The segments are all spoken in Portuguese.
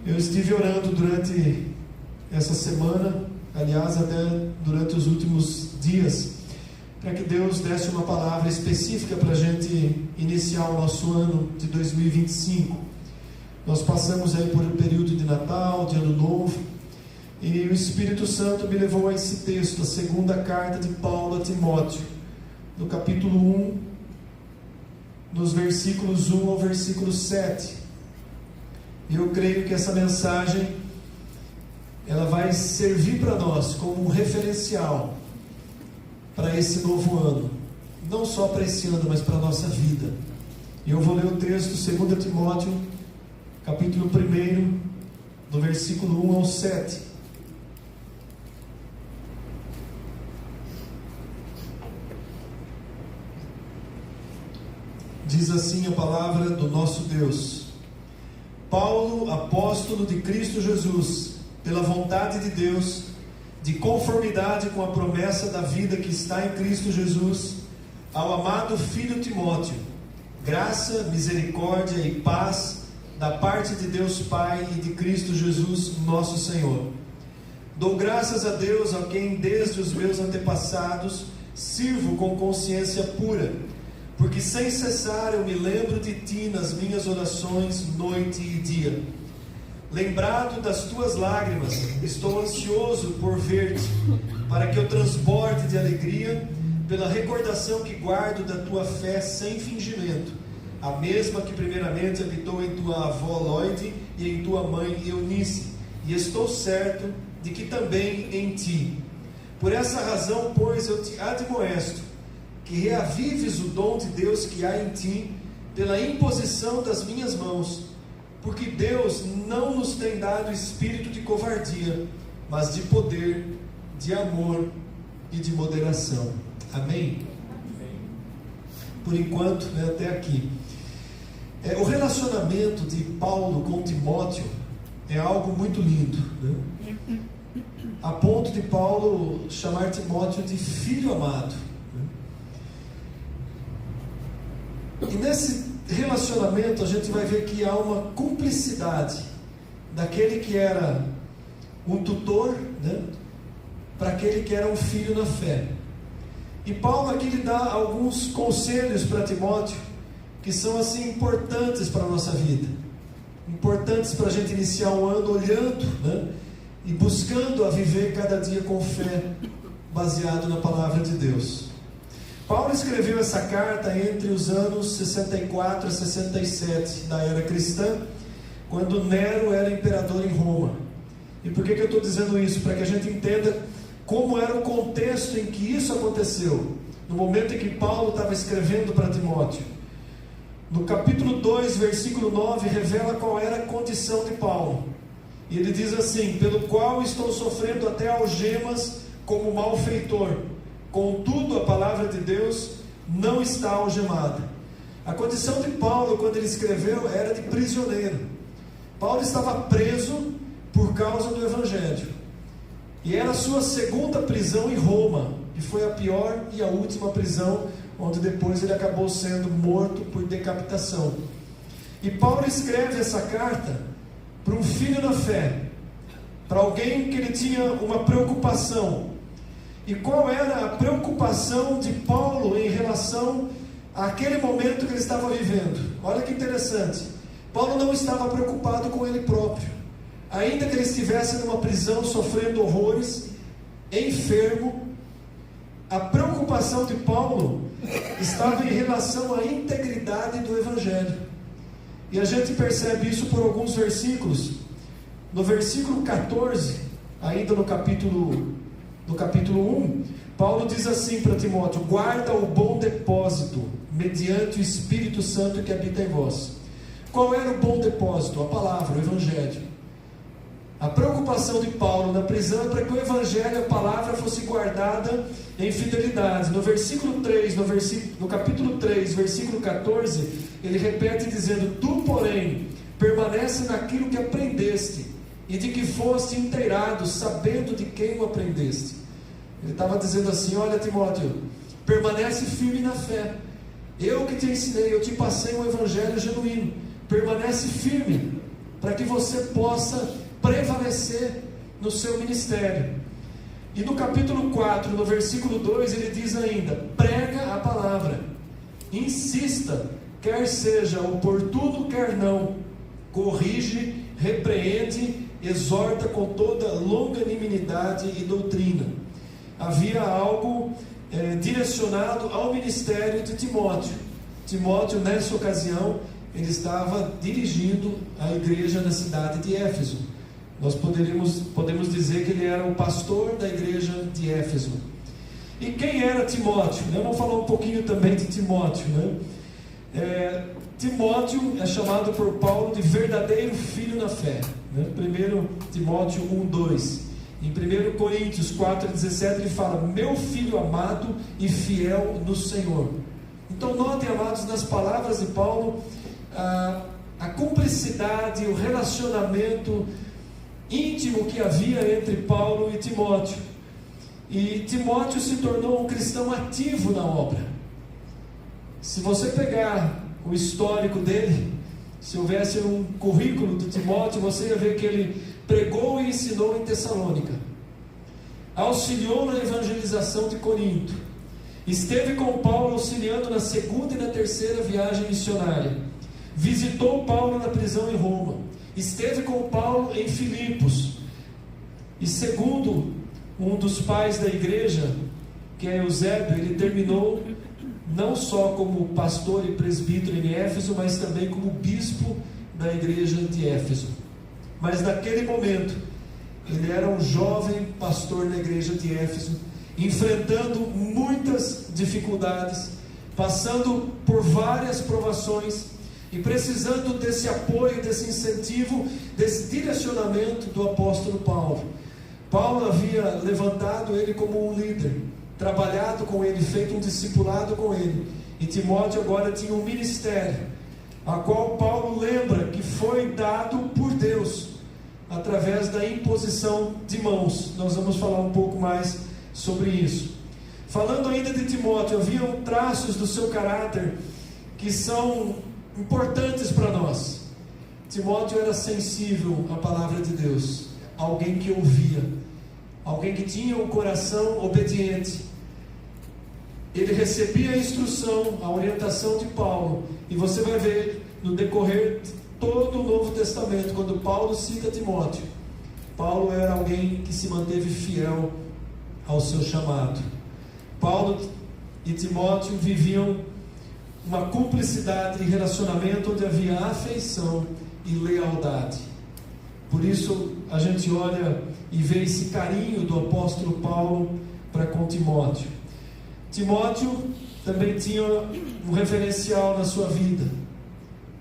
Eu estive orando durante essa semana, aliás, até durante os últimos dias, para que Deus desse uma palavra específica para a gente iniciar o nosso ano de 2025. Nós passamos aí por um período de Natal, de Ano Novo, e o Espírito Santo me levou a esse texto, a segunda carta de Paulo a Timóteo, no capítulo 1, nos versículos 1 ao versículo 7. E eu creio que essa mensagem ela vai servir para nós como um referencial para esse novo ano, não só para esse ano, mas para a nossa vida. E eu vou ler o texto, 2 Timóteo, capítulo 1, do versículo 1 ao 7. Diz assim a palavra do nosso Deus: Paulo, apóstolo de Cristo Jesus, pela vontade de Deus, de conformidade com a promessa da vida que está em Cristo Jesus, ao amado filho Timóteo, graça, misericórdia e paz da parte de Deus Pai e de Cristo Jesus, nosso Senhor. Dou graças a Deus, a quem desde os meus antepassados sirvo com consciência pura, porque sem cessar eu me lembro de ti nas minhas orações, noite e dia. Lembrado das tuas lágrimas, estou ansioso por ver-te, para que eu transborde de alegria pela recordação que guardo da tua fé sem fingimento, a mesma que primeiramente habitou em tua avó Lóide e em tua mãe Eunice, e estou certo de que também em ti. Por essa razão, pois, eu te admoesto que reavives o dom de Deus que há em ti, pela imposição das minhas mãos, porque Deus não nos tem dado espírito de covardia, mas de poder, de amor e de moderação. Amém? Por enquanto, até aqui. O relacionamento de Paulo com Timóteo é algo muito lindo, a ponto de Paulo chamar Timóteo de filho amado. E nesse relacionamento a gente vai ver que há uma cumplicidade daquele que era um tutor, para aquele que era um filho na fé. E Paulo aqui lhe dá alguns conselhos para Timóteo que são assim importantes para a nossa vida, importantes para a gente iniciar o ano olhando, e buscando a viver cada dia com fé, baseado na palavra de Deus. Paulo escreveu essa carta entre os anos 64 a 67 da era cristã, quando Nero era imperador em Roma. E por que eu estou dizendo isso? Para que a gente entenda como era o contexto em que isso aconteceu, no momento em que Paulo estava escrevendo para Timóteo. No capítulo 2, versículo 9, revela qual era a condição de Paulo. E ele diz assim: pelo qual estou sofrendo até algemas como malfeitor. Contudo, a palavra de Deus não está algemada. A condição de Paulo, quando ele escreveu, era de prisioneiro. Paulo estava preso por causa do Evangelho. E era a sua segunda prisão em Roma, que foi a pior e a última prisão, onde depois ele acabou sendo morto por decapitação. E Paulo escreve essa carta para um filho na fé, para alguém que ele tinha uma preocupação. E qual era a preocupação de Paulo em relação àquele momento que ele estava vivendo? Olha que interessante. Paulo não estava preocupado com ele próprio. Ainda que ele estivesse numa prisão sofrendo horrores, enfermo, a preocupação de Paulo estava em relação à integridade do Evangelho. E a gente percebe isso por alguns versículos. No versículo 14, ainda no capítulo 1, Paulo diz assim para Timóteo: guarda o bom depósito, mediante o Espírito Santo que habita em vós. Qual era o bom depósito? A palavra, o Evangelho. A preocupação de Paulo na prisão é para que o Evangelho, a palavra, fosse guardada em fidelidade. No versículo 3, no capítulo 3, versículo 14, ele repete dizendo: tu, porém, permanece naquilo que aprendeste, e de que foste inteirado, sabendo de quem o aprendeste. Ele estava dizendo assim: olha, Timóteo, permanece firme na fé. Eu que te ensinei, eu te passei um evangelho genuíno. Permanece firme. para que você possa prevalecer no seu ministério. E no capítulo 4, no versículo 2, ele diz ainda: prega a palavra, insista, quer seja oportuno, quer não, corrige, repreende, exorta com toda longanimidade e doutrina. Havia algo direcionado ao ministério de Timóteo. Timóteo, nessa ocasião, ele estava dirigindo a igreja da cidade de Éfeso. Nós podemos dizer que ele era o pastor da igreja de Éfeso. E quem era Timóteo? Vamos falar um pouquinho também de Timóteo, né? Timóteo é chamado por Paulo de verdadeiro filho na fé, né? 1 Timóteo 1:2. Em 1 Coríntios 4:17 ele fala: meu filho amado e fiel no Senhor. Então notem, amados, nas palavras de Paulo, a cumplicidade, o relacionamento íntimo que havia entre Paulo e Timóteo. E Timóteo se tornou um cristão ativo na obra. Se você pegar o histórico dele, se houvesse um currículo de Timóteo, você ia ver que ele pregou e ensinou em Tessalônica, auxiliou na evangelização de Corinto, esteve com Paulo auxiliando na segunda e na terceira viagem missionária, visitou Paulo na prisão em Roma, esteve com Paulo em Filipos, e segundo um dos pais da igreja, que é Eusébio, ele terminou não só como pastor e presbítero em Éfeso, mas também como bispo da igreja de Éfeso. Mas naquele momento, ele era um jovem pastor na igreja de Éfeso, enfrentando muitas dificuldades, passando por várias provações e precisando desse apoio, desse incentivo, desse direcionamento do apóstolo Paulo. Paulo havia levantado ele como um líder, trabalhado com ele, feito um discipulado com ele, e Timóteo agora tinha um ministério, a qual Paulo lembra que foi dado por Deus, através da imposição de mãos. Nós vamos falar um pouco mais sobre isso. Falando ainda de Timóteo, haviam traços do seu caráter que são importantes para nós. Timóteo era sensível à palavra de Deus, alguém que ouvia, alguém que tinha um coração obediente. Ele recebia a instrução, a orientação de Paulo, e você vai ver no decorrer de todo o Novo Testamento, quando Paulo cita Timóteo, Paulo era alguém que se manteve fiel ao seu chamado. Paulo e Timóteo viviam uma cumplicidade e relacionamento onde havia afeição e lealdade. Por isso a gente olha e vê esse carinho do apóstolo Paulo para com Timóteo. Timóteo também tinha um referencial na sua vida,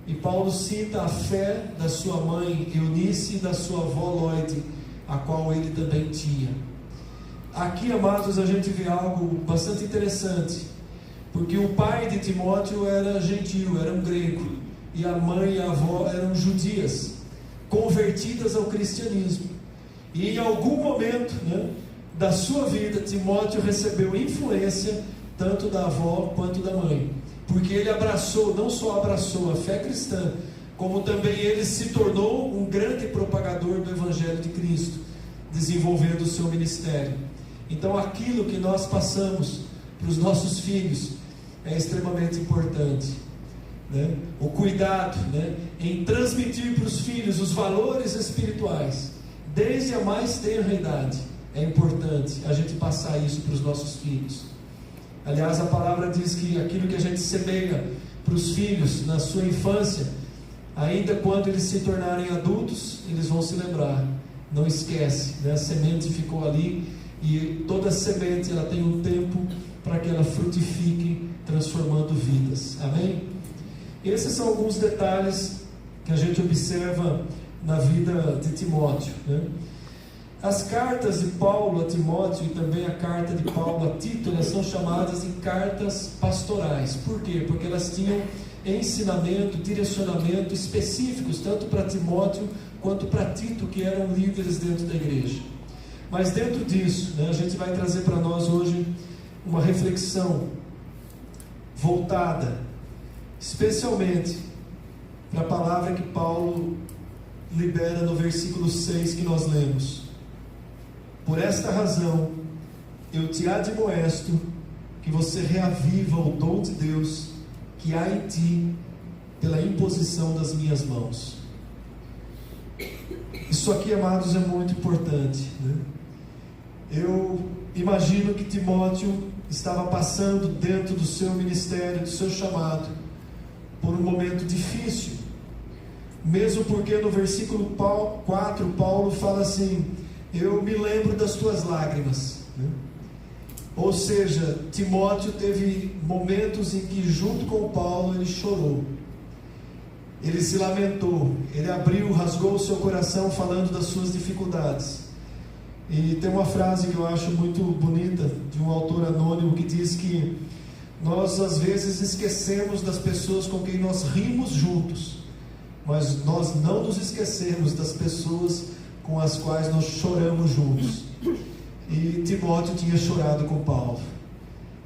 e Paulo cita a fé da sua mãe Eunice e da sua avó Loide, a qual ele também tinha. Aqui, amados, a gente vê algo bastante interessante, porque o pai de Timóteo era gentil, era um grego, e a mãe e a avó eram judias, convertidas ao cristianismo. E em algum momento, da sua vida, Timóteo recebeu influência tanto da avó quanto da mãe, porque ele abraçou, não só abraçou a fé cristã, como também ele se tornou um grande propagador do Evangelho de Cristo, desenvolvendo o seu ministério. Então aquilo que nós passamos para os nossos filhos é extremamente importante, o cuidado, em transmitir para os filhos os valores espirituais, desde a mais tenra idade. É importante a gente passar isso para os nossos filhos. Aliás, a palavra diz que aquilo que a gente semeia para os filhos na sua infância, ainda quando eles se tornarem adultos, eles vão se lembrar. Não esquece, a semente ficou ali, e toda semente ela tem um tempo para que ela frutifique, transformando vidas. Amém? Esses são alguns detalhes que a gente observa na vida de Timóteo. As cartas de Paulo a Timóteo e também a carta de Paulo a Tito, elas são chamadas de cartas pastorais. Por quê? Porque elas tinham ensinamento, direcionamento específicos, tanto para Timóteo quanto para Tito, que eram líderes dentro da igreja. Mas dentro disso, a gente vai trazer para nós hoje uma reflexão voltada especialmente para a palavra que Paulo libera no versículo 6 que nós lemos: por esta razão eu te admoesto que você reaviva o dom de Deus que há em ti pela imposição das minhas mãos. Isso aqui, amados, é muito importante, né? Eu imagino que Timóteo estava passando dentro do seu ministério, do seu chamado, por um momento difícil, mesmo porque no versículo 4 Paulo fala assim: eu me lembro das tuas lágrimas, né? Ou seja, Timóteo teve momentos em que junto com Paulo ele chorou, ele se lamentou, ele abriu, rasgou o seu coração falando das suas dificuldades. E tem uma frase que eu acho muito bonita, de um autor anônimo, que diz que nós às vezes esquecemos das pessoas com quem nós rimos juntos, mas nós não nos esquecemos das pessoas com as quais nós choramos juntos. E Timóteo tinha chorado com Paulo.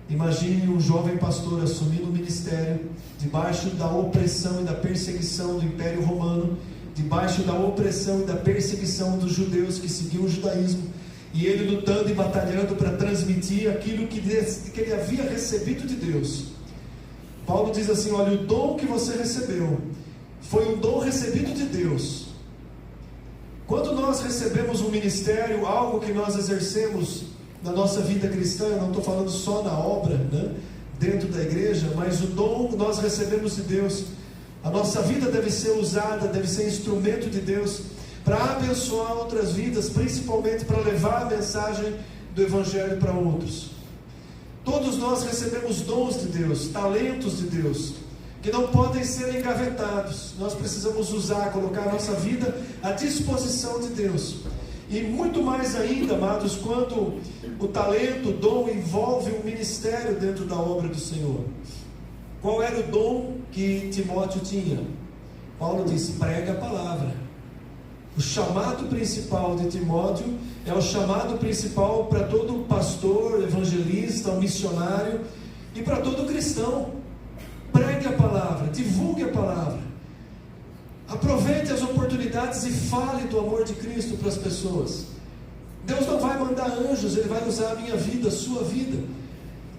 Imagine um jovem pastor assumindo o ministério, debaixo da opressão e da perseguição do Império Romano, debaixo da opressão e da perseguição dos judeus que seguiam o judaísmo, e ele lutando e batalhando para transmitir aquilo que ele havia recebido de Deus. Paulo diz assim: olha, o dom que você recebeu foi um dom recebido de Deus. Quando nós recebemos um ministério, algo que nós exercemos na nossa vida cristã, eu não estou falando só na obra, né, dentro da igreja, mas o dom nós recebemos de Deus. A nossa vida deve ser usada, deve ser instrumento de Deus para abençoar outras vidas, principalmente para levar a mensagem do Evangelho para outros. Todos nós recebemos dons de Deus, talentos de Deus, que não podem ser engavetados. Nós precisamos usar, colocar a nossa vida à disposição de Deus. E muito mais ainda, amados, quando o talento, o dom envolve um ministério dentro da obra do Senhor. Qual era o dom que Timóteo tinha? Paulo diz: prega a palavra. O chamado principal de Timóteo é o chamado principal para todo pastor, evangelista, missionário e para todo cristão. Pregue a palavra, divulgue a palavra, aproveite as oportunidades e fale do amor de Cristo para as pessoas. Deus não vai mandar anjos, Ele vai usar a minha vida, a sua vida.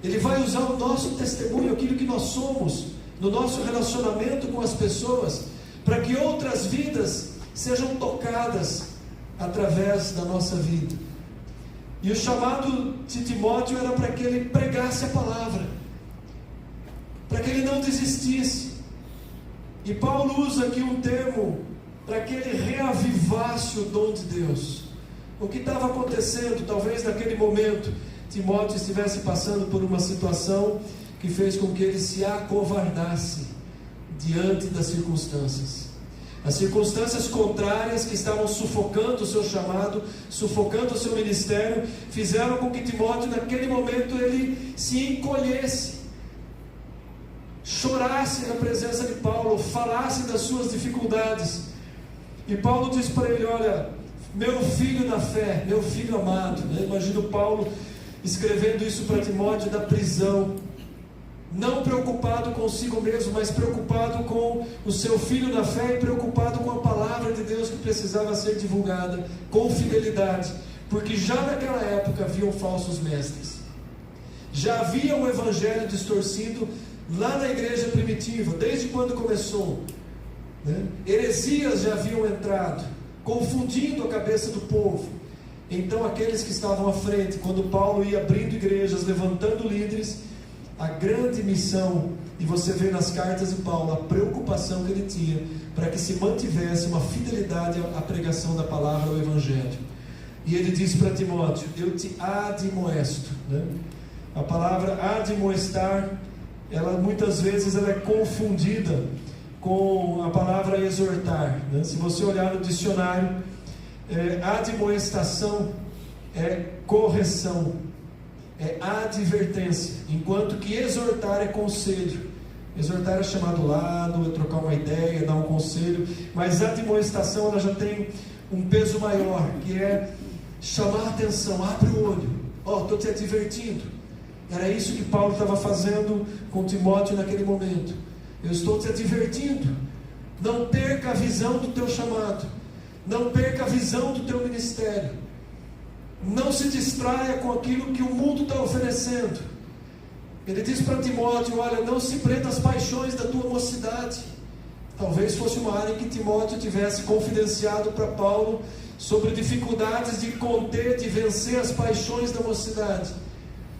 Ele vai usar o nosso testemunho, aquilo que nós somos, no nosso relacionamento com as pessoas, para que outras vidas sejam tocadas através da nossa vida. E o chamado de Timóteo era para que ele pregasse a palavra, para que ele não desistisse. E Paulo usa aqui um termo para que ele reavivasse o dom de Deus. O que estava acontecendo, talvez naquele momento, Timóteo estivesse passando por uma situação que fez com que ele se acovardasse diante das circunstâncias. As circunstâncias contrárias que estavam sufocando o seu chamado, sufocando o seu ministério, fizeram com que Timóteo, naquele momento, ele se encolhesse, chorasse na presença de Paulo, falasse das suas dificuldades. E Paulo diz para ele: olha, meu filho na fé, meu filho amado, né? Imagino Paulo escrevendo isso para Timóteo da prisão, não preocupado consigo mesmo, mas preocupado com o seu filho na fé e preocupado com a palavra de Deus que precisava ser divulgada com fidelidade, porque já naquela época haviam falsos mestres, já havia um evangelho distorcido lá na igreja primitiva, desde quando começou, né? Heresias já haviam entrado, confundindo a cabeça do povo. Então aqueles que estavam à frente, quando Paulo ia abrindo igrejas, levantando líderes, a grande missão, e você vê nas cartas de Paulo a preocupação que ele tinha para que se mantivesse uma fidelidade à pregação da palavra, ao evangelho. E ele diz para Timóteo: eu te admoesto, né? A palavra admoestar, ela muitas vezes ela é confundida com a palavra exortar, né? Se você olhar no dicionário, admoestação é correção, é advertência, enquanto que exortar é conselho. Exortar é chamar do lado, é trocar uma ideia, dar um conselho, mas a admoestação ela já tem um peso maior, que é chamar a atenção. Abre o olho, estou te advertindo. Era isso que Paulo estava fazendo com Timóteo naquele momento. Eu estou te advertindo, não perca a visão do teu chamado, Não perca a visão do teu ministério. Não se distraia com aquilo que o mundo está oferecendo. Ele diz para Timóteo: olha, não se prenda às paixões da tua mocidade. Talvez fosse uma área em que Timóteo tivesse confidenciado para Paulo sobre dificuldades de conter, de vencer as paixões da mocidade.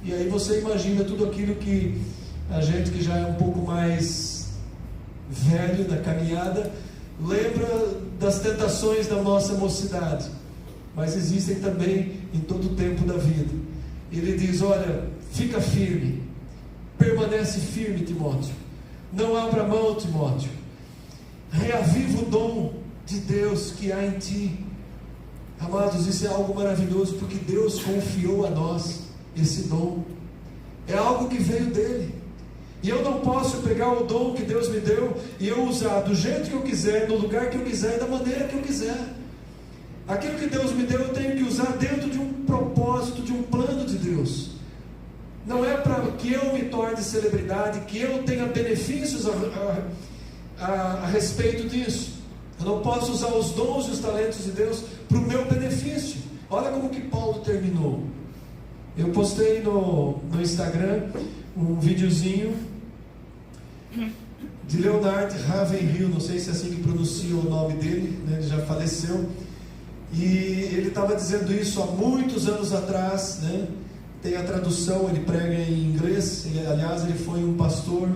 E aí você imagina tudo aquilo que a gente que já é um pouco mais velho na caminhada lembra das tentações da nossa mocidade, mas existem também em todo o tempo da vida. Ele diz: olha, fica firme, permanece firme, Timóteo, não abra mão, Timóteo, reaviva o dom de Deus que há em ti. Amados, isso é algo maravilhoso, porque Deus confiou a nós esse dom, é algo que veio dele, e eu não posso pegar o dom que Deus me deu e eu usar do jeito que eu quiser, no lugar que eu quiser, da maneira que eu quiser. Aquilo que Deus me deu eu tenho que usar dentro de um propósito, de um plano de Deus. Não é para que eu me torne celebridade, que eu tenha benefícios a respeito disso. Eu não posso usar os dons e os talentos de Deus para o meu benefício. Olha como que Paulo terminou. Eu postei no Instagram um videozinho de Leonard Ravenhill, não sei se é assim que pronuncia o nome dele, né? Ele já faleceu, e ele estava dizendo isso há muitos anos atrás, né? Tem a tradução, ele prega em inglês, aliás ele foi um pastor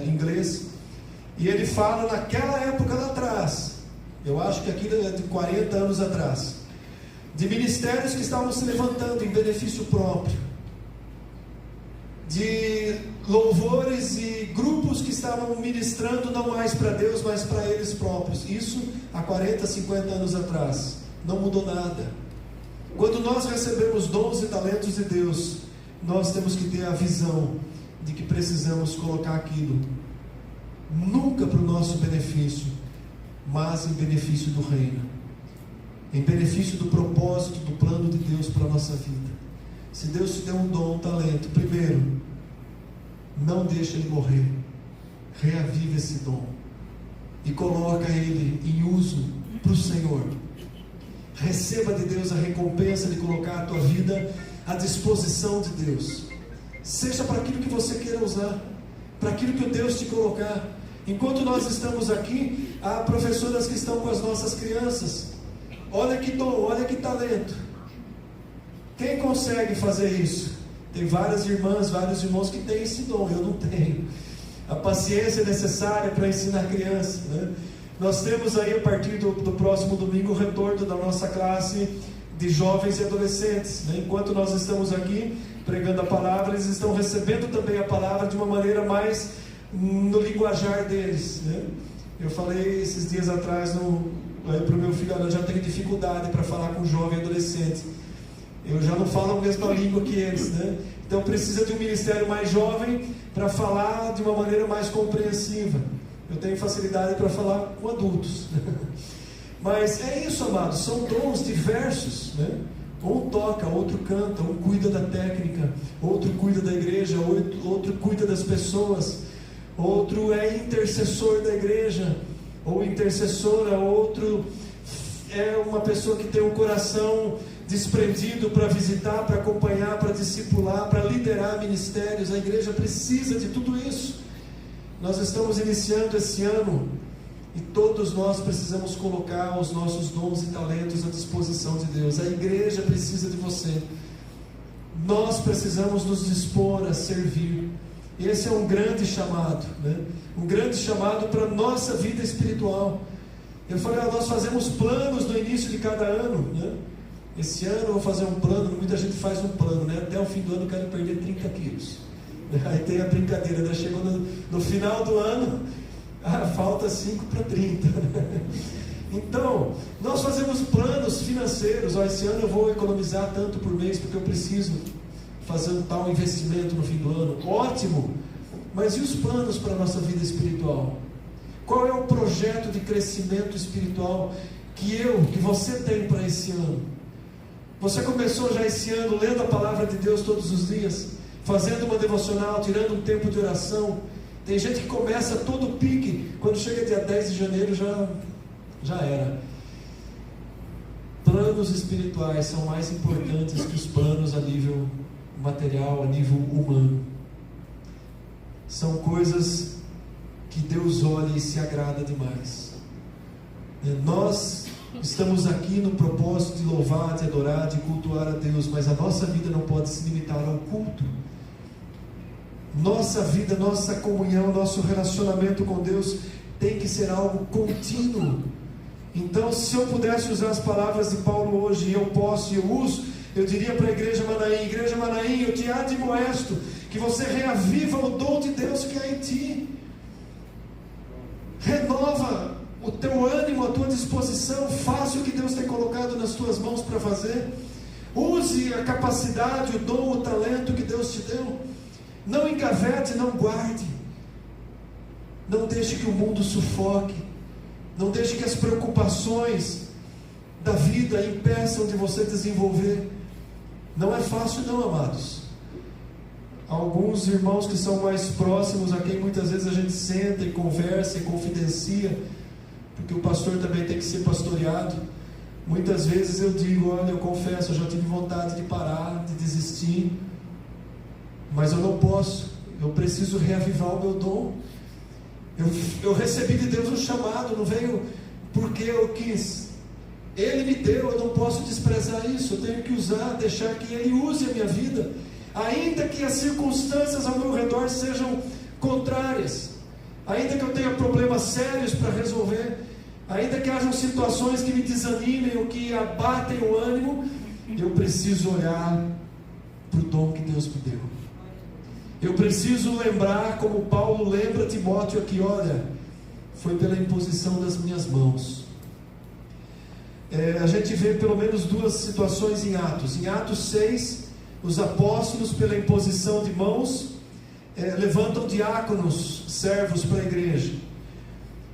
inglês, e ele fala naquela época lá atrás, eu acho que aquilo é de 40 anos atrás, de ministérios que estavam se levantando em benefício próprio, de louvores e grupos que estavam ministrando não mais para Deus, mas para eles próprios. Isso há 40, 50 anos atrás. Não mudou nada. Quando nós recebemos dons e talentos de Deus, nós temos que ter a visão de que precisamos colocar aquilo nunca para o nosso benefício, mas em benefício do reino, em benefício do propósito, do plano de Deus para a nossa vida. Se Deus te deu um dom, um talento, primeiro, não deixa ele morrer, reaviva esse dom e coloca ele em uso para o Senhor. Receba de Deus a recompensa de colocar a tua vida à disposição de Deus, seja para aquilo que você queira usar, para aquilo que Deus te colocar. Enquanto nós estamos aqui, há professoras que estão com as nossas crianças. Olha que dom, olha que talento. Quem consegue fazer isso? Tem várias irmãs, vários irmãos que têm esse dom. Eu não tenho a paciência necessária para ensinar a criança, né? Nós temos aí, a partir do próximo domingo, o retorno da nossa classe de jovens e adolescentes, né? Enquanto nós estamos aqui pregando a palavra, eles estão recebendo também a palavra de uma maneira mais no linguajar deles, né? Eu falei esses dias atrás para o meu filho: eu já tenho dificuldade para falar com jovem e adolescente, eu já não falo a mesma língua que eles, né? Então precisa de um ministério mais jovem para falar de uma maneira mais compreensiva. Eu tenho facilidade para falar com adultos. Mas é isso, amados, são dons diversos, né? Um toca, outro canta, um cuida da técnica, outro cuida da igreja, outro cuida das pessoas, outro é intercessor da igreja, ou intercessora, outro é uma pessoa que tem um coração desprendido para visitar, para acompanhar, para discipular, para liderar ministérios. A igreja precisa de tudo isso. Nós estamos iniciando esse ano e todos nós precisamos colocar os nossos dons e talentos à disposição de Deus. A igreja precisa de você. Nós precisamos nos dispor a servir. Esse é um grande chamado, né? Um grande chamado para a nossa vida espiritual. Eu falei: nós fazemos planos no início de cada ano, né? Esse ano eu vou fazer um plano. Muita gente faz um plano, né? Até o fim do ano eu quero perder 30 quilos. Aí tem a brincadeira, né? Chegou no final do ano, falta 5 para 30. Então, nós fazemos planos financeiros. Esse ano eu vou economizar tanto por mês, porque eu preciso fazer um tal investimento no fim do ano. Ótimo! Mas e os planos para a nossa vida espiritual? Qual é o projeto de crescimento espiritual que você tem para esse ano? Você começou já esse ano lendo a palavra de Deus todos os dias, fazendo uma devocional, tirando um tempo de oração? Tem gente que começa todo o pique, quando chega dia 10 de janeiro já era. planos espirituais são mais importantes que os planos a nível material, a nível humano. São coisas que Deus olha e se agrada demais. Nós estamos aqui no propósito de louvar, de adorar, de cultuar a Deus, mas a nossa vida não pode se limitar ao culto. Nossa vida, nossa comunhão, nosso relacionamento com Deus tem que ser algo contínuo. Então, se eu pudesse usar as palavras de Paulo hoje, e eu posso e eu uso, eu diria para a Igreja Manaim, eu te admoesto que você reaviva o dom de Deus que há em ti. Renova o teu ânimo, a tua disposição, faça o que Deus tem colocado nas tuas mãos para fazer. Use a capacidade, o dom, o talento que Deus te deu. Não engavete, não guarde. Não deixe que o mundo sufoque. Não deixe que as preocupações da vida impeçam de você desenvolver. Não é fácil não, amados. Alguns irmãos que são mais próximos, a quem muitas vezes a gente senta e conversa e confidencia, porque o pastor também tem que ser pastoreado. Muitas vezes eu digo, olha, eu confesso, eu já tive vontade de parar, de desistir, mas eu não posso, eu preciso reavivar o meu dom. Eu recebi de Deus um chamado, não veio porque eu quis. Ele me deu, eu não posso desprezar isso, eu tenho que usar, deixar que Ele use a minha vida, ainda que as circunstâncias ao meu redor sejam contrárias, ainda que eu tenha problemas sérios para resolver, ainda que hajam situações que me desanimem ou que abatem o ânimo, eu preciso olhar para o dom que Deus me deu. Eu preciso lembrar, como Paulo lembra Timóteo aqui, olha, foi pela imposição das minhas mãos. A gente vê pelo menos duas situações em Atos. Em Atos 6, os apóstolos, pela imposição de mãos, levantam diáconos, servos para a igreja.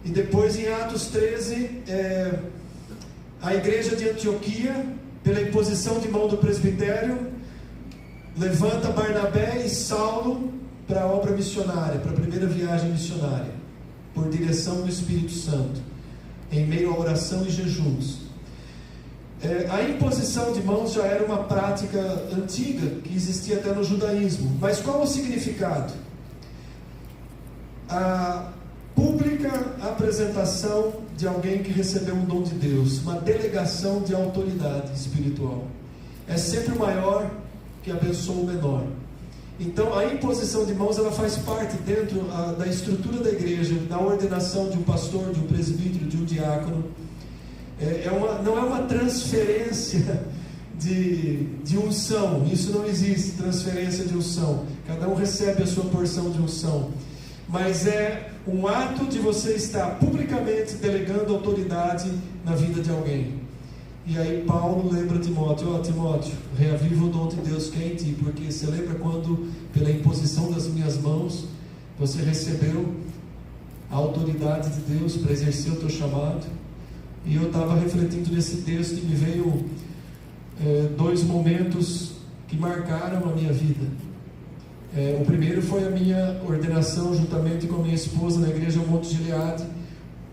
E depois em Atos 13, a igreja de Antioquia, pela imposição de mão do presbitério, levanta Barnabé e Saulo para a obra missionária, para a primeira viagem missionária, por direção do Espírito Santo, em meio à oração e jejuns. A imposição de mãos já era uma prática antiga, que existia até no judaísmo. Mas qual o significado? A pública apresentação de alguém que recebeu um dom de Deus, uma delegação de autoridade espiritual, é sempre maior que abençoa o menor. Então a imposição de mãos, ela faz parte dentro da estrutura da igreja, da ordenação de um pastor, de um presbítero, de um diácono. Não é uma transferência de unção. Isso não existe, transferência de unção. Cada um recebe a sua porção de unção, mas é um ato de você estar publicamente delegando autoridade na vida de alguém. E aí Paulo lembra Timóteo, Timóteo, reaviva o dom de Deus que é em ti, porque você lembra quando, pela imposição das minhas mãos, você recebeu a autoridade de Deus para exercer o teu chamado? E eu estava refletindo nesse texto e me veio dois momentos que marcaram a minha vida. O primeiro foi a minha ordenação juntamente com a minha esposa na igreja Monte Gileade,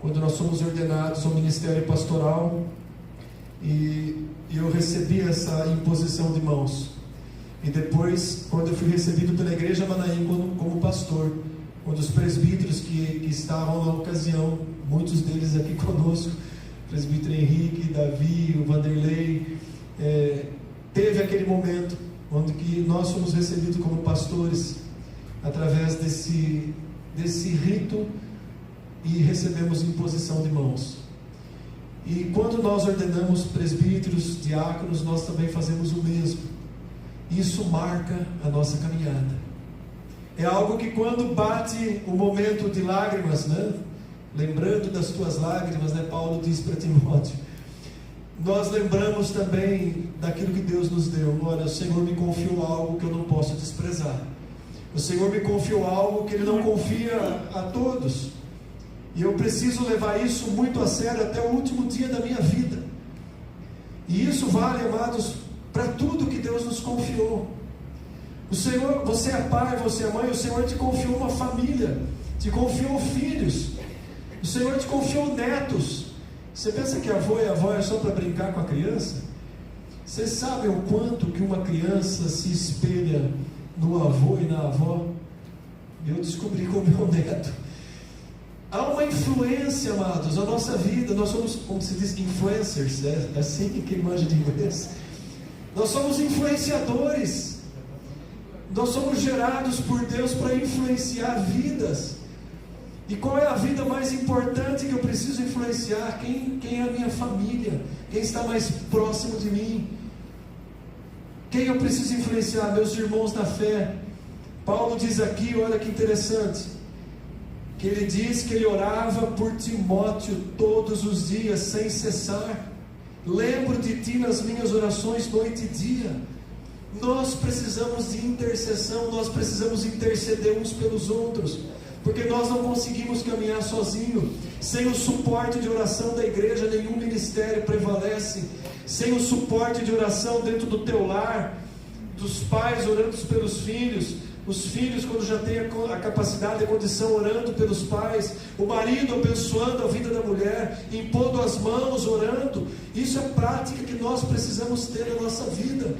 quando nós fomos ordenados ao ministério pastoral. E eu recebi essa imposição de mãos. E depois, quando eu fui recebido pela igreja Manaim como pastor, quando os presbíteros que estavam na ocasião, muitos deles aqui conosco, o presbítero Henrique, Davi, o Vanderlei, teve aquele momento onde que nós fomos recebidos como pastores através desse rito e recebemos imposição de mãos. E quando nós ordenamos presbíteros, diáconos, nós também fazemos o mesmo. Isso marca a nossa caminhada. É algo que quando bate o momento de lágrimas, né? Lembrando das tuas lágrimas, né? Paulo diz para Timóteo, nós lembramos também daquilo que Deus nos deu. Olha, o Senhor me confiou algo que eu não posso desprezar. O Senhor me confiou algo que Ele não confia a todos. E eu preciso levar isso muito a sério até o último dia da minha vida. E isso vale, amados, para tudo que Deus nos confiou. O Senhor, você é pai, você é mãe, o Senhor te confiou uma família, te confiou filhos, o Senhor te confiou netos. Você pensa que avô e avó é só para brincar com a criança? Vocês sabem o quanto que uma criança se espelha no avô e na avó? Eu descobri com o meu neto. Há uma influência, amados, na nossa vida. Nós somos, como se diz, influencers, é assim que quem manja de inglês. Nós somos influenciadores. Nós somos gerados por Deus para influenciar vidas. E qual é a vida mais importante que eu preciso influenciar? Quem é a minha família? Quem está mais próximo de mim? Quem eu preciso influenciar? Meus irmãos na fé. Paulo diz aqui, olha que interessante, que ele diz que ele orava por Timóteo todos os dias, sem cessar. Lembro de ti nas minhas orações noite e dia. Nós precisamos de intercessão, nós precisamos interceder uns pelos outros, porque nós não conseguimos caminhar sozinho. Sem o suporte de oração da igreja, nenhum ministério prevalece. Sem o suporte de oração dentro do teu lar, dos pais orando pelos filhos, os filhos quando já têm a capacidade e a condição orando pelos pais, o marido abençoando a vida da mulher, impondo as mãos, orando. Isso é prática que nós precisamos ter na nossa vida.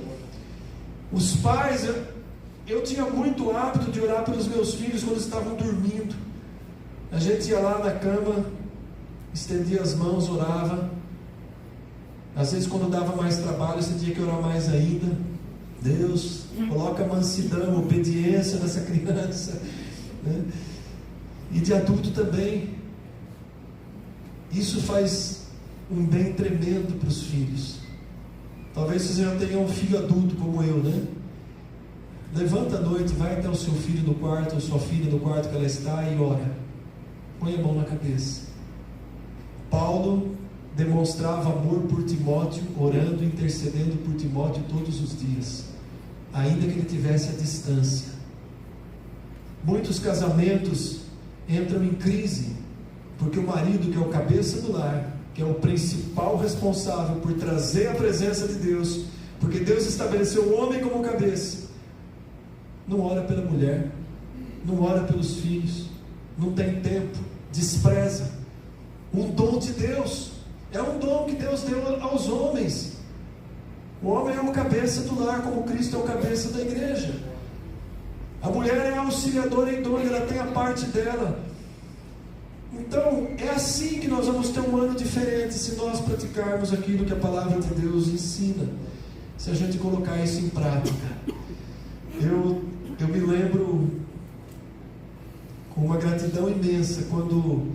Os pais, eu tinha muito hábito de orar pelos meus filhos quando estavam dormindo. A gente ia lá na cama, estendia as mãos, orava. Às vezes quando dava mais trabalho, você tinha que orar mais ainda. Deus, coloca mansidão, obediência nessa criança, né? E de adulto também. Isso faz um bem tremendo para os filhos. Talvez você já tenha um filho adulto como eu, né? Levanta à noite, vai até o seu filho no quarto, ou sua filha no quarto que ela está, e ora. Põe a mão na cabeça. Paulo demonstrava amor por Timóteo, orando e intercedendo por Timóteo todos os dias, ainda que ele tivesse a distância. Muitos casamentos entram em crise, porque o marido, que é o cabeça do lar, que é o principal responsável por trazer a presença de Deus, porque Deus estabeleceu o homem como cabeça, não ora pela mulher, não ora pelos filhos, não tem tempo, despreza um dom de Deus. É um dom que Deus deu aos homens. O homem é o cabeça do lar, como Cristo é o cabeça da igreja. A mulher é a auxiliadora idônea, ela tem a parte dela. Então, é assim que nós vamos ter um ano diferente, se nós praticarmos aquilo que a palavra de Deus ensina, se a gente colocar isso em prática. Eu me lembro com uma gratidão imensa quando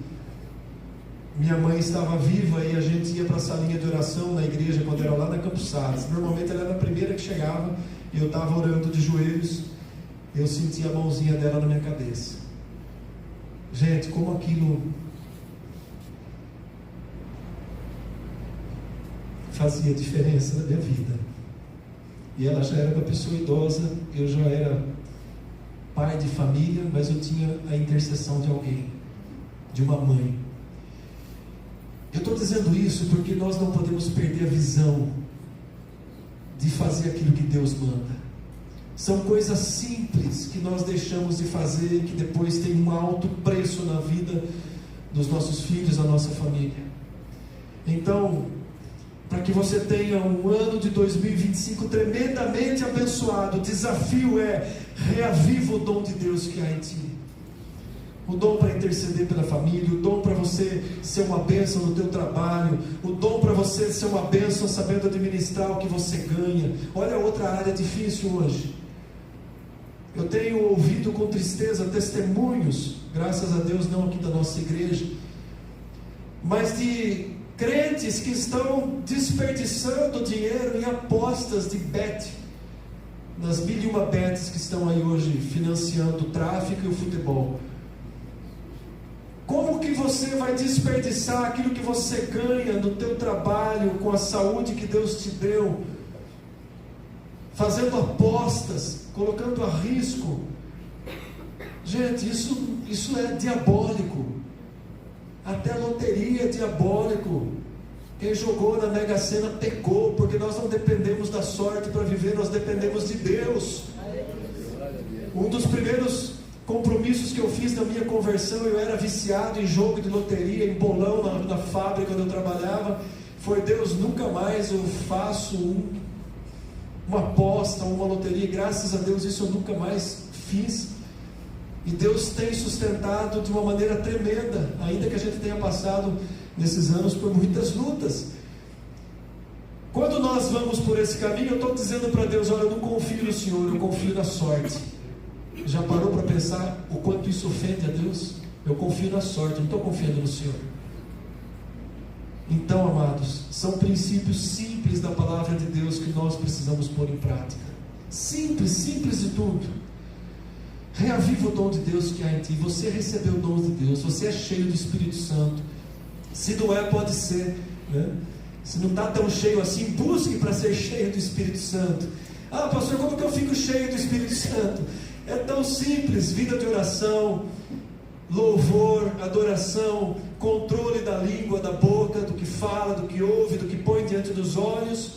minha mãe estava viva e a gente ia para a salinha de oração na igreja quando era lá na Campos Sales. Normalmente ela era a primeira que chegava e eu estava orando de joelhos. Eu sentia a mãozinha dela na minha cabeça. Gente, como aquilo fazia diferença na minha vida. E ela já era uma pessoa idosa, eu já era pai de família, mas eu tinha a intercessão de alguém, de uma mãe. Eu estou dizendo isso porque nós não podemos perder a visão de fazer aquilo que Deus manda. São coisas simples que nós deixamos de fazer, que depois tem um alto preço na vida dos nossos filhos, da nossa família. Então, para que você tenha um ano de 2025 tremendamente abençoado, o desafio é: reaviva o dom de Deus que há em ti. O dom para interceder pela família, o dom para você ser uma bênção no teu trabalho, o dom para você ser uma bênção sabendo administrar o que você ganha. Olha outra área difícil hoje. Eu tenho ouvido com tristeza testemunhos, graças a Deus não aqui da nossa igreja, mas de crentes que estão desperdiçando dinheiro em apostas de bet, nas 1001 bets que estão aí hoje financiando o tráfico e o futebol. Como que você vai desperdiçar aquilo que você ganha no teu trabalho, com a saúde que Deus te deu, fazendo apostas, colocando a risco? Gente, isso é diabólico. Até a loteria é diabólico. Quem jogou na Mega Sena pecou, porque nós não dependemos da sorte para viver, nós dependemos de Deus. Um dos primeiros compromissos que eu fiz na minha conversão. Eu era viciado em jogo de loteria, em bolão na fábrica onde eu trabalhava. Foi: Deus, nunca mais eu faço uma aposta, uma loteria. Graças a Deus isso eu nunca mais fiz. E Deus tem sustentado de uma maneira tremenda, ainda que a gente tenha passado nesses anos por muitas lutas. Quando nós vamos por esse caminho, eu estou dizendo para Deus: olha, eu não confio no Senhor, eu confio na sorte. Já parou para pensar o quanto isso ofende a Deus? Eu confio na sorte, não estou confiando no Senhor. Então, amados, são princípios simples da palavra de Deus que nós precisamos pôr em prática. Simples, simples de tudo. Reaviva o dom de Deus que há em ti. Você recebeu o dom de Deus, você é cheio do Espírito Santo. Se não é, pode ser, né? Se não está tão cheio assim, busque para ser cheio do Espírito Santo. Ah, pastor, como que eu fico cheio do Espírito Santo? É tão simples: vida de oração, louvor, adoração, controle da língua, da boca, do que fala, do que ouve, do que põe diante dos olhos.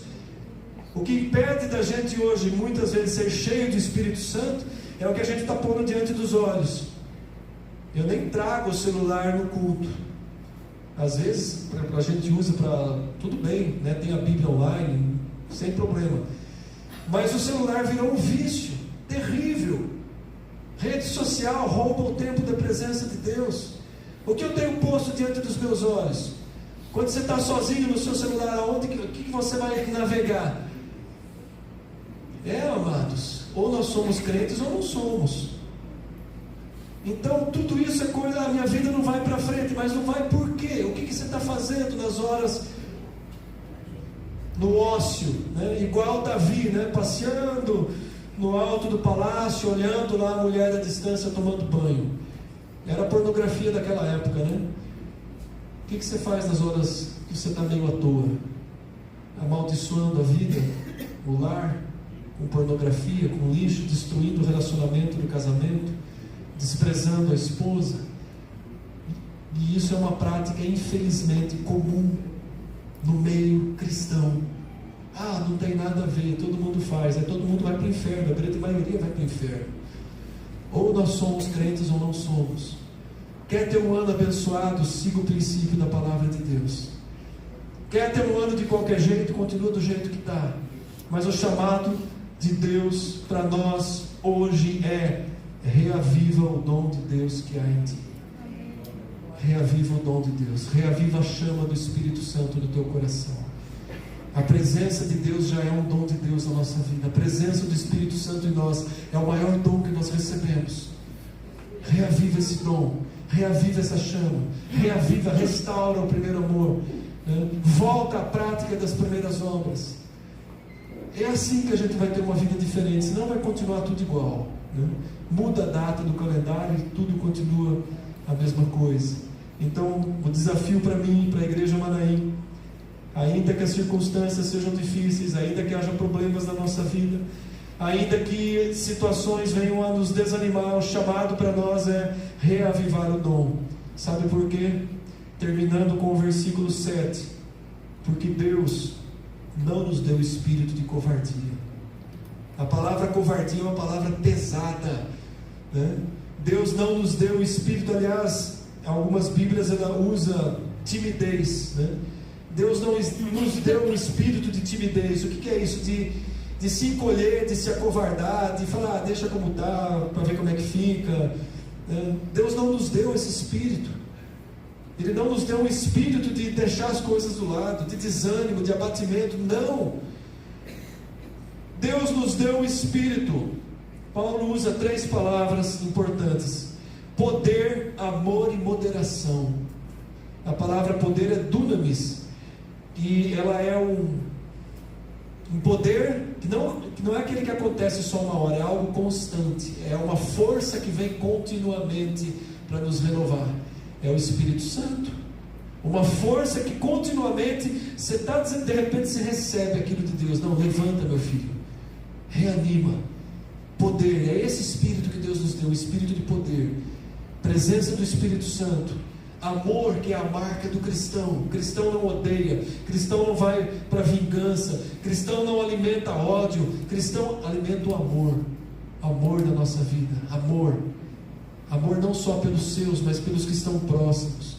O que impede da gente hoje, muitas vezes, ser cheio do Espírito Santo, é o que a gente está pondo diante dos olhos. Eu nem trago o celular no culto. Às vezes a gente usa para... tudo bem, né? Tem a Bíblia online, sem problema. Mas o celular virou um vício terrível. Rede social rouba o tempo da presença de Deus. O que eu tenho posto diante dos meus olhos? Quando você está sozinho no seu celular, o que você vai navegar? Amados, ou nós somos crentes ou não somos. Então tudo isso é coisa: a minha vida não vai para frente. Mas não vai por quê? O que você está fazendo nas horas no ócio, né? Igual Davi, né? Passeando no alto do palácio, olhando lá a mulher à distância tomando banho. Era a pornografia daquela época, né? O que você faz nas horas que você está meio à toa? Amaldiçoando a vida, o lar, com pornografia, com lixo, destruindo o relacionamento do casamento, desprezando a esposa. E isso é uma prática, infelizmente, comum no meio cristão. Ah, não tem nada a ver, todo mundo faz, todo mundo vai para o inferno, a grande maioria vai para o inferno. Ou nós somos crentes ou não somos. Quer ter um ano abençoado? Siga o princípio da palavra de Deus. Quer ter um ano de qualquer jeito? Continua do jeito que está. Mas o chamado de Deus para nós hoje é: reaviva o dom de Deus que há em ti. Reaviva o dom de Deus. Reaviva a chama do Espírito Santo no teu coração. A presença de Deus já é um dom de Deus na nossa vida. A presença do Espírito Santo em nós é o maior dom que nós recebemos. Reaviva esse dom, reaviva essa chama, reaviva, restaura o primeiro amor, né? Volta à prática das primeiras obras. É assim que a gente vai ter uma vida diferente, senão vai continuar tudo igual, né? Muda a data do calendário e tudo continua a mesma coisa. Então, o desafio para mim, para a Igreja Manaim, ainda que as circunstâncias sejam difíceis, ainda que haja problemas na nossa vida, ainda que situações venham a nos desanimar, o chamado para nós é reavivar o dom. Sabe por quê? Terminando com o versículo 7: porque Deus não nos deu espírito de covardia. A palavra covardia é uma palavra pesada, né? Deus não nos deu espírito, aliás, algumas Bíblias ela usa timidez, né? Deus não nos deu um espírito de timidez. O que é isso? De se encolher, de se acovardar, de falar: deixa como está, para ver como é que fica. Deus não nos deu esse espírito. Ele não nos deu um espírito de deixar as coisas do lado, de desânimo, de abatimento. Não. Deus nos deu um espírito. Paulo usa 3 palavras importantes: poder, amor e moderação. A palavra poder é dunamis. E ela é um poder que não é aquele que acontece só uma hora, é algo constante, é uma força que vem continuamente para nos renovar. É o Espírito Santo, uma força que continuamente você está dizendo, de repente você recebe aquilo de Deus. Não, levanta, meu filho, reanima. Poder, é esse Espírito que Deus nos deu, o Espírito de poder, presença do Espírito Santo. Amor, que é a marca do cristão. O cristão não odeia, cristão não vai para vingança, cristão não alimenta ódio, cristão alimenta o amor. Amor na nossa vida, amor. Amor não só pelos seus, mas pelos que estão próximos.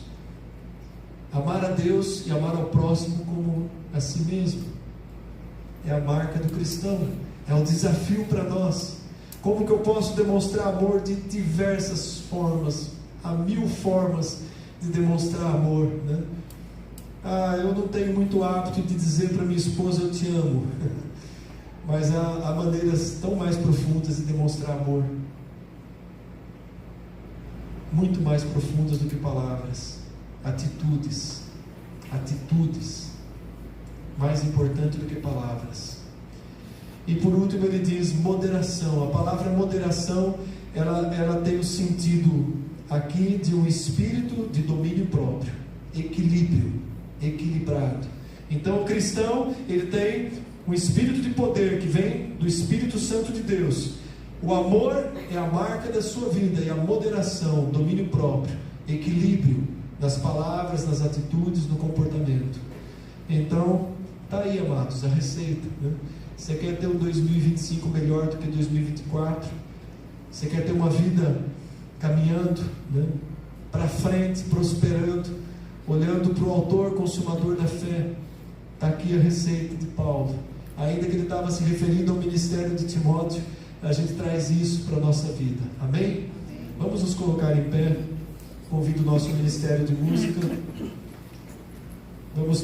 Amar a Deus e amar ao próximo como a si mesmo. É a marca do cristão. É um desafio para nós. Como que eu posso demonstrar amor de diversas formas? Há 1000 formas de demonstrar amor, né? Eu não tenho muito hábito de dizer para minha esposa eu te amo. Mas há maneiras tão mais profundas de demonstrar amor. Muito mais profundas do que palavras. Atitudes. Atitudes. Mais importante do que palavras. E por último ele diz moderação. A palavra moderação, ela tem o sentido aqui de um espírito de domínio próprio. Equilíbrio. Equilibrado. Então o cristão, ele tem um espírito de poder que vem do Espírito Santo de Deus. O amor é a marca da sua vida, e a moderação, domínio próprio, equilíbrio nas palavras, nas atitudes, no comportamento. Então, está aí, amados, a receita, né? Você quer ter um 2025 melhor do que 2024? Você quer ter uma vida caminhando, né, para frente, prosperando, olhando para o autor, consumador da fé? Está aqui a receita de Paulo. Ainda que ele estava se referindo ao ministério de Timóteo, a gente traz isso para a nossa vida. Amém? Vamos nos colocar em pé. Convido o nosso ministério de música. Vamos